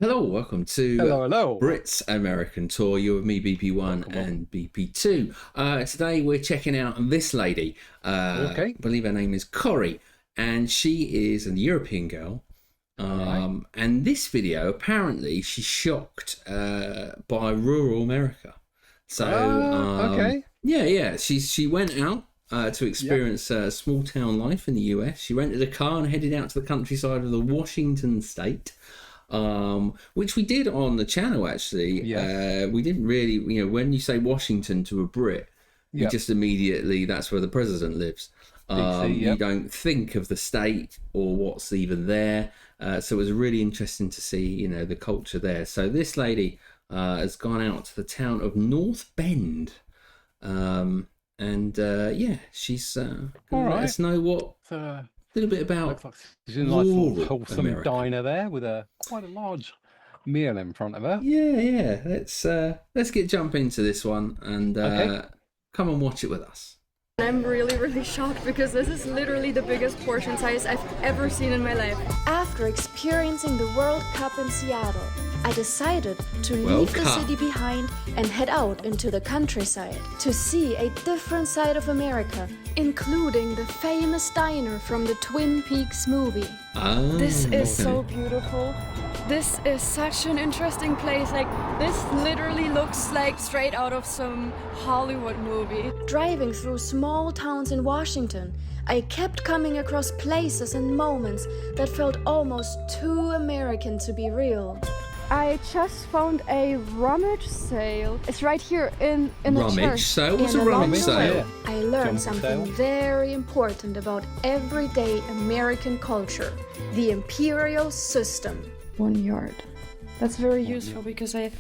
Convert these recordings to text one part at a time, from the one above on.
Hello, welcome to Hello. Brits American Tour. You're with me, BP1 and BP2. Today we're checking out this lady. I believe her name is Corrie, and she is a European girl. And this video, apparently, she's shocked by rural America. So, yeah. She went out to experience small town life in the US. She rented a car and headed out to the countryside of the Washington state. Which we did on the channel, actually. We didn't really, when you say Washington to a Brit, you just immediately, that's where the president lives. You don't think of the state or what's even there. So it was really interesting to see, the culture there. So this lady has gone out to the town of North Bend. She's going to let us know what... A little bit about. Looks like she's in a nice little wholesome diner there with quite a large meal in front of her. Yeah. Let's jump into this one and come and watch it with us. I'm really shocked because this is literally the biggest portion size I've ever seen in my life. After experiencing the World Cup in Seattle, I decided to leave the city behind and head out into the countryside to see a different side of America, including the famous diner from the Twin Peaks movie. This is so beautiful. This is such an interesting place. Like, this literally looks like straight out of some Hollywood movie. Driving through small towns in Washington, I kept coming across places and moments that felt almost too American to be real. I just found a rummage sale. It's right here in the church. Rummage sale? What's a rummage sale? I learned something very important about everyday American culture: the imperial system. 1 yard. That's very useful because I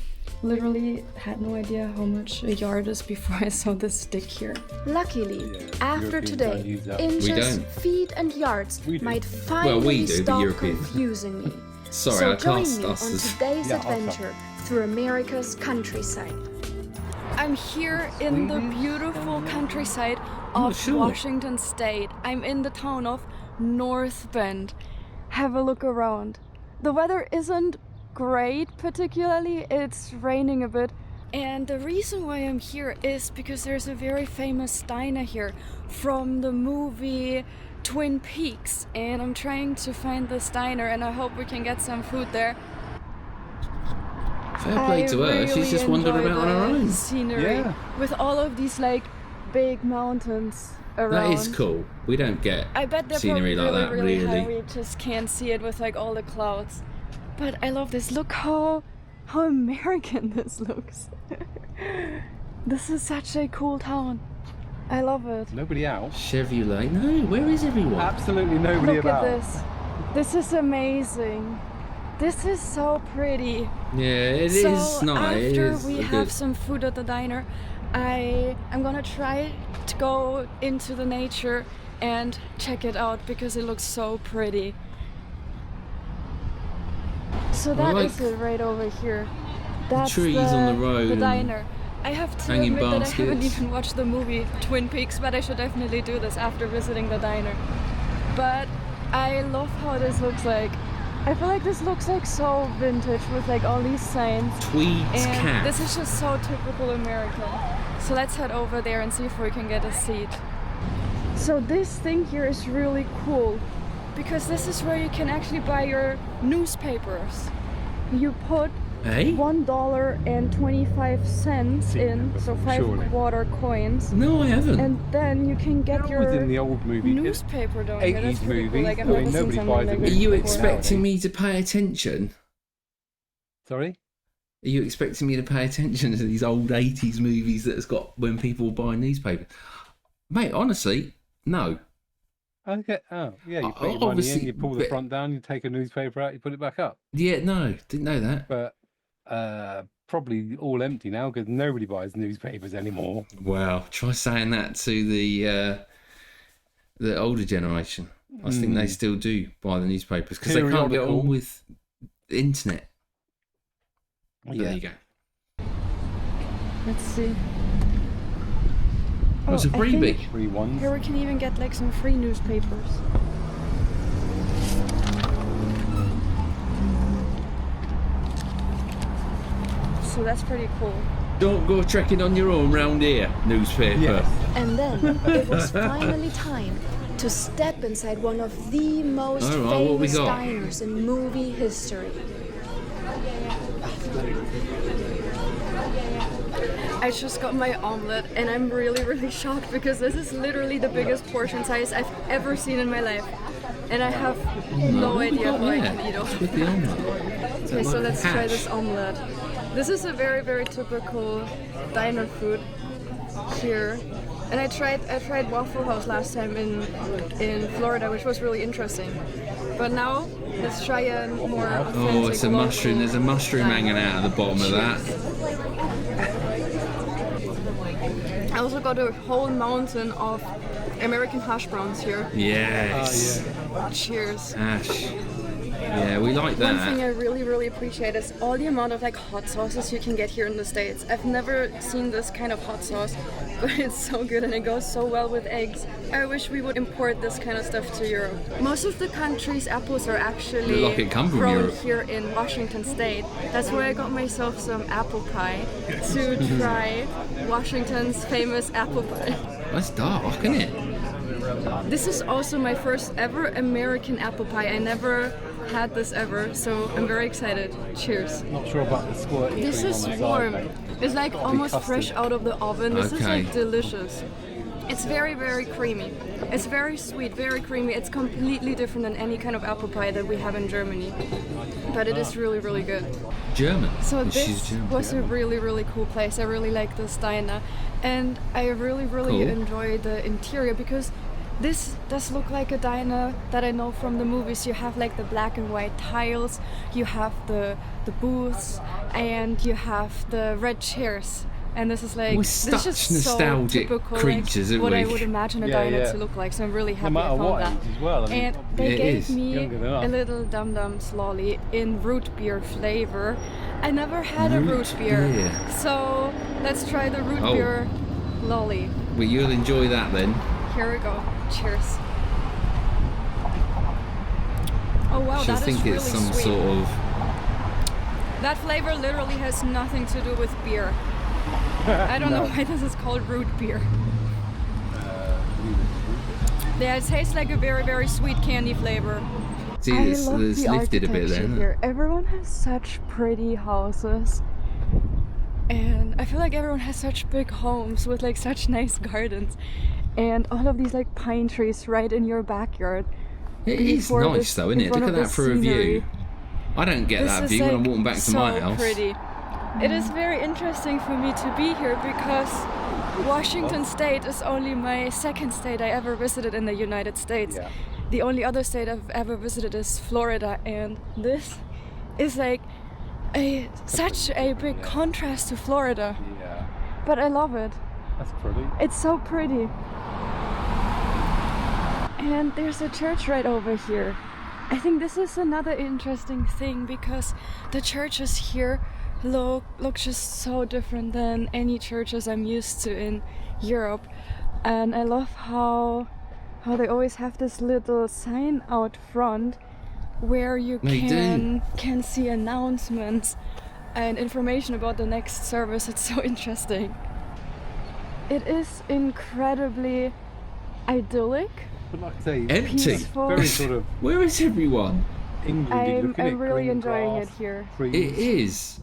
literally had no idea how much a yard is before I saw this stick here. Luckily, after today, inches, feet and yards might we finally do, stop confusing me. Sorry, so I join classed me us on as... today's adventure through America's countryside. I'm here in the beautiful countryside of Washington State. I'm in the town of North Bend. Have a look around. The weather isn't great particularly, it's raining a bit. And the reason why I'm here is because there's a very famous diner here from the movie Twin Peaks. And I'm trying to find this diner and I hope we can get some food there. Fair play to her, she's just wandered about on her own. Scenery with all of these like big mountains around. That is cool. We don't get scenery like that, really. High. We just can't see it with like all the clouds. But I love this. Look how American this looks. This is such a cool town. I love it. Nobody out. Chevrolet? No, where is everyone? Absolutely nobody about. Look at this. This is amazing. This is so pretty. Yeah, it is nice. After we have some food at the diner, I'm gonna try to go into the nature and check it out because it looks so pretty. So that is it right over here. That's the trees on the road. The diner. I have to admit baskets. that I haven't even watched the movie Twin Peaks, but I should definitely do this after visiting the diner. But I love how this looks like. I feel like this looks like so vintage with like all these signs. Tweeds cat. This is just so typical American. So let's head over there and see if we can get a seat. So this thing here is really cool because this is where you can actually buy your newspapers. You put $1.25 in, so 5 quarter coins. No, I haven't. And then you can get your in the old movie newspaper down 80s here. movie. Cool. Like, Nobody buys it. Are you expecting me to pay attention? Sorry? Are you expecting me to pay attention to these old 80s movies that has got when people buy newspapers? Mate, honestly, no. Okay. Oh, yeah. You put your money in, you pull the front down, you take a newspaper out, you put it back up. Yeah, no, didn't know that. But probably all empty now because nobody buys newspapers anymore. Wow, try saying that to the older generation. I think they still do buy the newspapers because they can't get on with the internet. Yeah. There you go. Let's see. Oh, it's a freebie. Free ones. Here we can even get like some free newspapers. so that's pretty cool. Don't go trekking on your own round here, newspaper. Yes. And then it was finally time to step inside one of the most famous diners in movie history. I just got my omelet and I'm really shocked because this is literally the biggest portion size I've ever seen in my life. And I have no idea how I can eat all of With the omelette. Okay, so let's try this omelet. This is a very typical diner food here. And I tried Waffle House last time in Florida, which was really interesting. But now let's try a more authentic. Oh, it's a mushroom. There's a mushroom hanging out at the bottom of that. I also got a whole mountain of American hash browns here. Yes. Cheers. Hash. Yeah, we like that. One thing I really appreciate is all the amount of like hot sauces you can get here in the States. I've never seen this kind of hot sauce, but it's so good and it goes so well with eggs. I wish we would import this kind of stuff to Europe. Most of the country's apples are actually grown here in Washington State. That's why I got myself some apple pie to try Washington's famous apple pie. That's dark, isn't it? This is also my first ever American apple pie. I never had this ever, so I'm very excited. Cheers. Not sure about the squirt. This is warm. It's like almost fresh out of the oven. This is like delicious. It's very creamy. It's very sweet, very creamy. It's completely different than any kind of apple pie that we have in Germany. But it is really good. German. So She's German. was a really cool place. I really like this diner. And I really enjoy the interior because this does look like a diner that I know from the movies. You have like the black and white tiles, you have the booths, and you have the red chairs. And this is like, this is just nostalgic so typical, creatures, like, what we? I would imagine a diner to look like. So I'm really happy I no found that. As well. I mean, And they gave me a little Dum Dums lolly in root beer flavor. I never had a root beer, so let's try the root beer lolly. Well, you'll enjoy that then. Here we go. Cheers. Oh wow, She'll that is think really it's some sweet. sort of. That flavor literally has nothing to do with beer. I don't know why this is called root beer. Yeah, it tastes like a very sweet candy flavor. See, I it's love the lifted a bit architecture then. here. Everyone has such pretty houses. And I feel like everyone has such big homes with like such nice gardens. And all of these like pine trees right in your backyard. It is nice though, isn't it? Look at that for a view. I don't get that view when I'm walking back to my house. Pretty. It is very interesting for me to be here because Washington State is only my second state I ever visited in the United States. Yeah. The only other state I've ever visited is Florida, and this is like such a big contrast to Florida. Yeah. But I love it. That's pretty. It's so pretty. And there's a church right over here. I think this is another interesting thing because the churches here look just so different than any churches I'm used to in Europe. And I love how they always have this little sign out front where you can see announcements and information about the next service. It's so interesting. It is incredibly idyllic. But like I say, empty. Peaceful. Very sort of Where is everyone? England. I'm really enjoying it here. It is.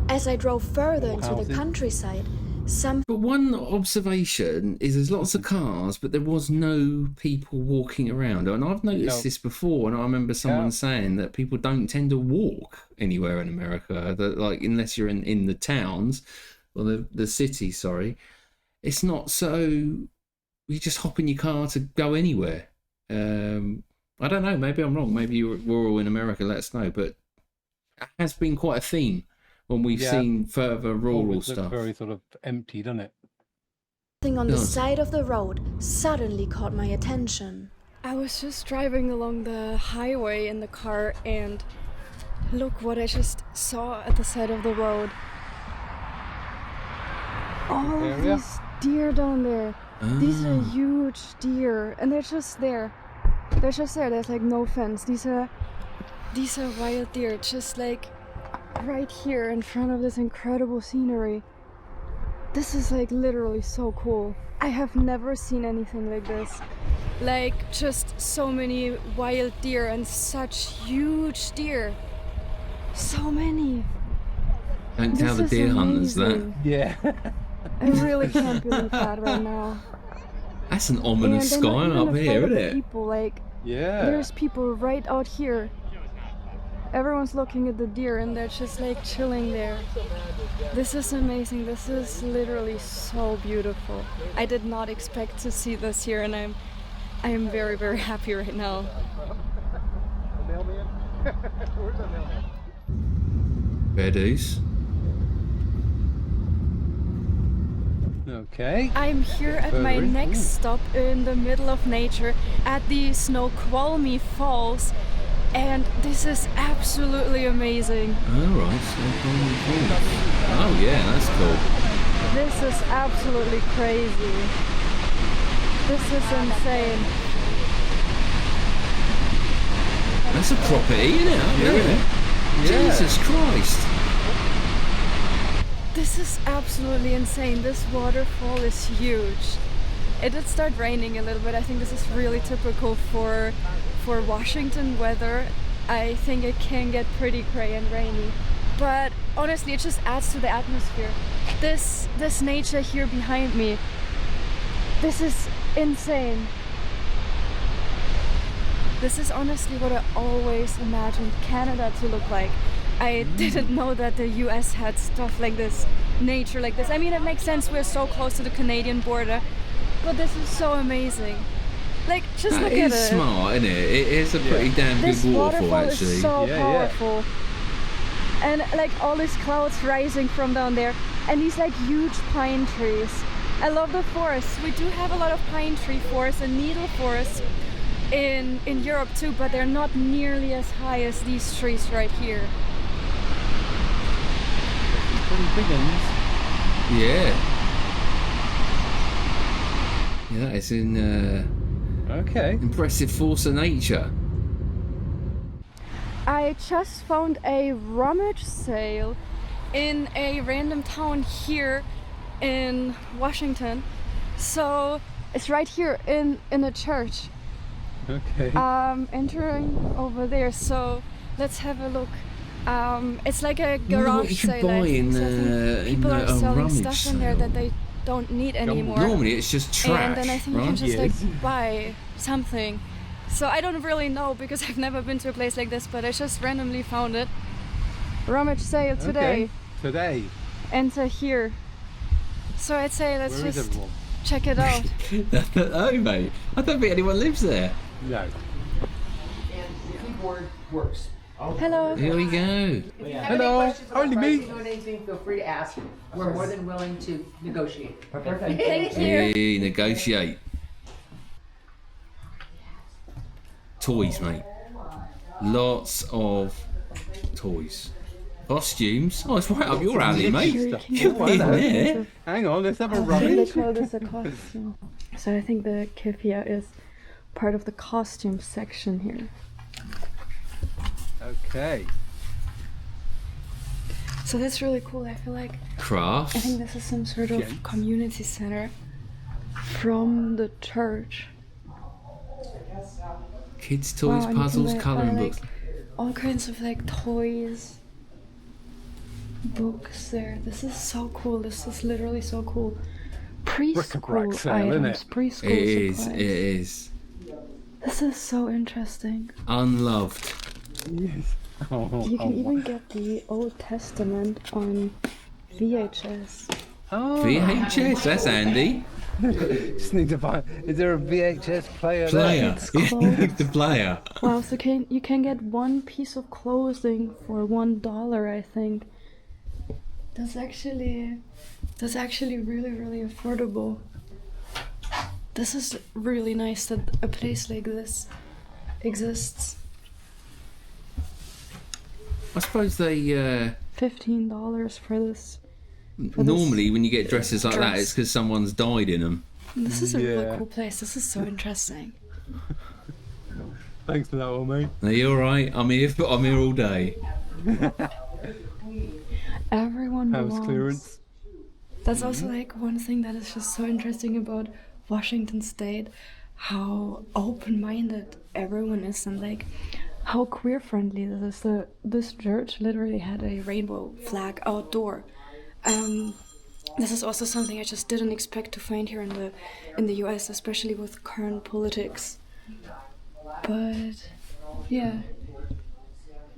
As I drove further into the countryside, some But one observation is there's lots of cars, but there was no people walking around. And I've noticed this before, and I remember someone saying that people don't tend to walk anywhere in America, that like unless you're in the towns or the city. Sorry, it's not so. You just hop in your car to go anywhere. I don't know. Maybe I'm wrong. Maybe we're all in America. Let us know. But it has been quite a theme when we've seen further rural stuff. Very sort of empty, doesn't it? something on the side of the road suddenly caught my attention. I was just driving along the highway in the car and look what I just saw at the side of the road. All of these deer down there. These are huge deer and they're just there. They're just there. There's like no fence. These are wild deer, just like right here in front of this incredible scenery. This is like literally so cool. I have never seen anything like this. Like just so many wild deer and such huge deer. So many. Don't tell the This is deer hunters that. amazing. Yeah. I really can't believe that right now. That's an ominous And I'm sky not up even here, afraid of isn't the it? people, like, Yeah. there's people right out here. Everyone's looking at the deer and they're just like chilling there. This is amazing. This is literally so beautiful. I did not expect to see this here, and I am very, very happy right now. Fair dues. Okay. I'm here at my Further in. next Ooh. stop in the middle of nature at the Snoqualmie Falls, and this is absolutely amazing. Alright, oh yeah, that's cool. This is absolutely crazy. This is insane. That's a property, isn't it? Up there, isn't it? Yeah. Jesus Christ. This is absolutely insane. This waterfall is huge. It did start raining a little bit. I think this is really typical for Washington weather. I think it can get pretty gray and rainy. But honestly, it just adds to the atmosphere. This nature here behind me, this is insane. This is honestly what I always imagined Canada to look like. I didn't know that the US had stuff like this, nature like this. I mean, it makes sense, we're so close to the Canadian border, but this is so amazing. Like, just That look at is it. smart, isn't it? It is a pretty damn This good waterfall, waterfall actually. is so Yeah, yeah. powerful. And like all these clouds rising from down there, and these like huge pine trees. I love the forests. We do have a lot of pine tree forests and needle forests in Europe too, but they're not nearly as high as these trees right here. Pretty big ones. Yeah. Yeah, that is in Okay. impressive force of nature. I just found a rummage sale in a random town here in Washington. So it's right here in a church. Okay. Entering over there. So let's have a look. It's like a wonder what garage you can sale. buy I think. in, So I think in people are a selling rummage stuff in there sale. that they don't need anymore. Normally it's just trash, And then I think you right? can just Yes. like buy something. So I don't really know because I've never been to a place like this, but I just randomly found it. Rummage sale today. Okay. Today. Enter here. So I'd say let's Where is just everyone? check it out. Oh, mate. I don't think anyone lives there. No. And the keyboard works. Hello. Here we go. If you have Hello, any questions about only pricing me. or anything, feel free to ask. We're more than willing to negotiate. Thank you. Hey, negotiate. Toys, mate. Lots of toys. Costumes. Oh, it's right up your alley, mate. Stuff. You'll Oh, be in hello. there. Hang on, let's have a I think rummage. they call this a costume. So I think the keffia is part of the costume section here. Okay. So that's really cool. I feel like Crafts. I think this is some sort of Gents. community center from the church. Kids' toys, Wow, and you can puzzles, buy, colouring like, books. all kinds of like toys, books there. This is so cool. This is literally so cool. Bric-a-brac Preschool sale, isn't items, it? preschool It is. supplies. It is. This is so interesting. Unloved. Yes. Oh, You can oh, even get the Old Testament on VHS. oh. VHS. That's handy. Just need to find. Is there a VHS player? Player. It's Yeah, closed. the player. Wow, so you can get one piece of clothing for $1, I think. That's actually really, really affordable. This is really nice that a place like this exists. I suppose they $15 for this. normally when you get dresses like that, dress. it's because someone's died in them. This is a Yeah. really cool place. This is so interesting. Thanks for that one, mate. Are you all right? I'm here all day. Everyone House belongs. clearance. That's also like one thing that is just so interesting about Washington State, how open-minded everyone is and like how queer-friendly this is. This church literally had a rainbow flag outdoor. This is also something I just didn't expect to find here in the US, especially with current politics. But yeah,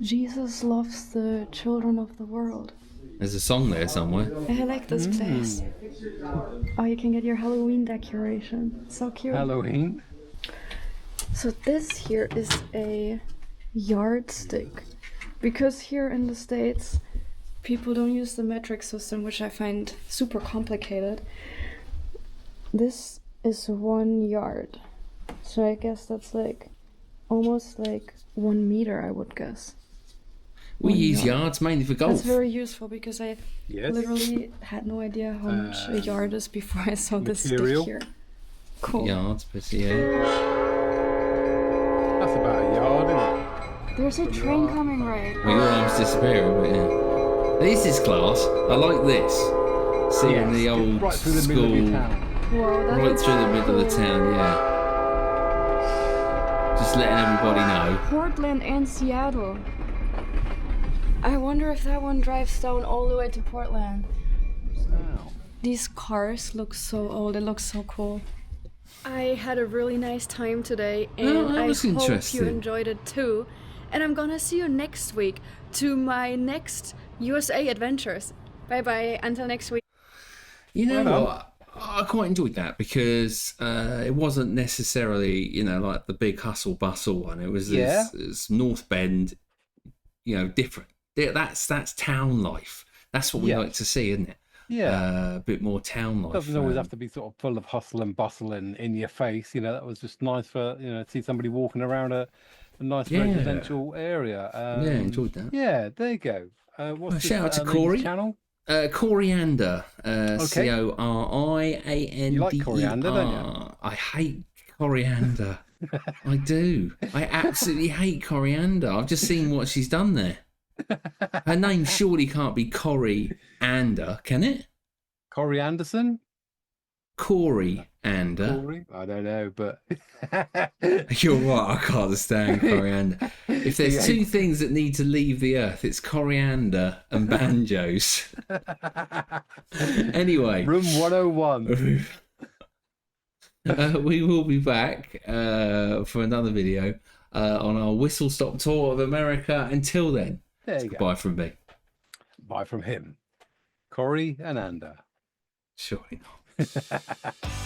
Jesus loves the children of the world. There's a song there somewhere. I like this place. Oh, you can get your Halloween decoration. So cute. Halloween. So this here is a yardstick. Because here in the States, people don't use the metric system, which I find super complicated. This is 1 yard. So I guess that's like almost like 1 meter, I would guess. We use yards mainly for golf. That's very useful because I literally had no idea how much a yard is before I saw this stick here. Cool. Yards, but yeah. That's about a yard, isn't it? There's a train coming right. Well, your arm's disappearing, but yeah. This is class. I like this. Seeing the old right through the school middle of your town. Whoa, that right looks through the so middle of the cool. town, yeah. Just letting everybody know. Portland and Seattle. I wonder if that one drives down all the way to Portland. Wow. These cars look so old. It looks so cool. I had a really nice time today, and I hope you enjoyed it too. And I'm gonna see you next week to my next USA adventures. Bye bye. Until next week. You know what? I quite enjoyed that because it wasn't necessarily, you know, like the big hustle bustle one. It was it's North Bend, you know, different. That's town life. That's what we like to see, isn't it? Yeah. A bit more town life. Doesn't always have to be sort of full of hustle and bustle and in your face. You know, that was just nice for, you know, to see somebody walking around a nice residential area. Yeah, enjoyed that. Yeah, there you go. What's shout out to Corey. Channel? Coriander. Okay. Coriander. You like coriander, don't you? I hate coriander. I do. I absolutely hate coriander. I've just seen what she's done there. Her name surely can't be Coriander, can it? Corey Anderson? Coriander. Corey? I don't know, but You're right, I can't stand coriander. If there's two things that need to leave the earth, it's coriander and banjos. Anyway. Room 101. We will be back for another video on our whistle stop tour of America. Until then, goodbye from me. Bye from him. Corey and Ander. Surely not.